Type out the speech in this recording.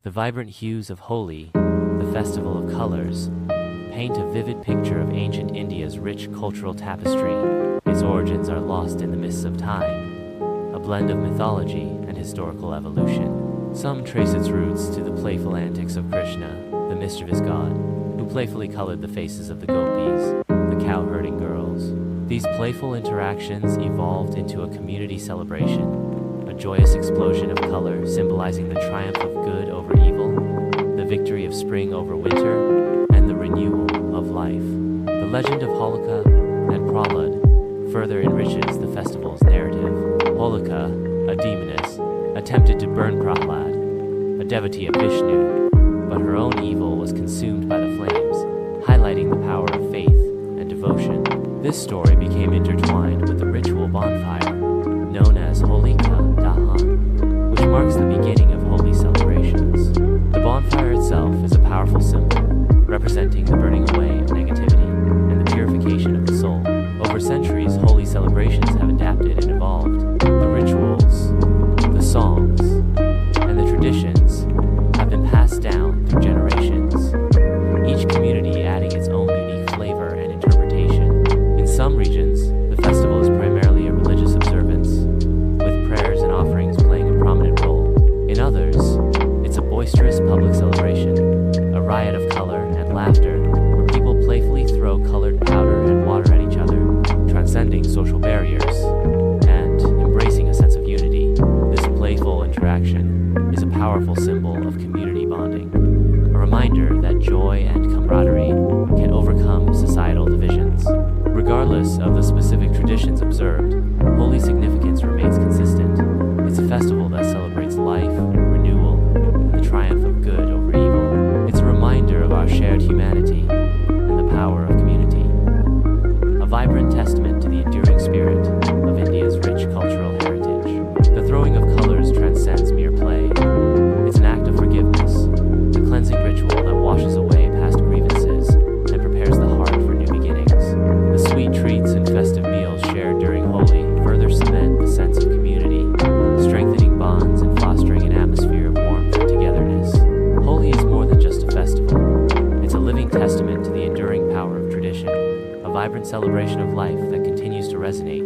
The vibrant hues of Holi, the festival of colors, paint a vivid picture of ancient India's rich cultural tapestry. Its origins are lost in the mists of time, a blend of mythology and historical evolution. Some trace its roots to the playful antics of Krishna, the mischievous god, who playfully colored the faces of the gopis, the cow-herding girls. These playful interactions evolved into a community celebration, a joyous explosion of color symbolizing the triumph of good over evil, the victory of spring over winter, and the renewal of life. The legend of Holika and Prahlad further enriches the festival's narrative. Holika, a demoness, attempted to burn Prahlad, a devotee of Vishnu, but her own evil was consumed by the flames, highlighting the power of faith and devotion. This story became intertwined with the ritual bonfire, known as Holika Dahan, which marks the beginning of Holi celebrations. The bonfire itself is a powerful symbol, representing the burning away of negativity and the purification of the soul. Over centuries, Holi celebrations have adapted and evolved. The rituals, the songs, and the traditions have been passed down through generations, each community adding its own unique flavor and interpretation. In some regions, the festival is primarily a religious observance, with prayers and offerings playing a prominent role. In others, it's a boisterous public celebration, a riot of color and laughter, where people playfully throw colored powder and water at each other, transcending social barriers and embracing a sense of unity. This playful interaction is a powerful symbol of community bonding, a reminder that joy and camaraderie can overcome societal divisions. Regardless of the specific traditions observed, Holi's significance remains consistent. It's a festival that celebrates life, renewal, and the triumph of good over evil. It's a reminder of our shared humanity and the power of community, a vibrant testament to the enduring spirit of India's rich cultural heritage. The throwing of colors transcends mere play. It's an act of forgiveness, a cleansing ritual that washes away past grievances and prepares the heart for new beginnings. The sweet treats and festive meals shared during Holi further cement the sense of community, strengthening bonds and fostering an atmosphere of warmth and togetherness. Holi is more than just a festival. It's a living testament to the enduring power of tradition, a vibrant celebration of life that continues to resonate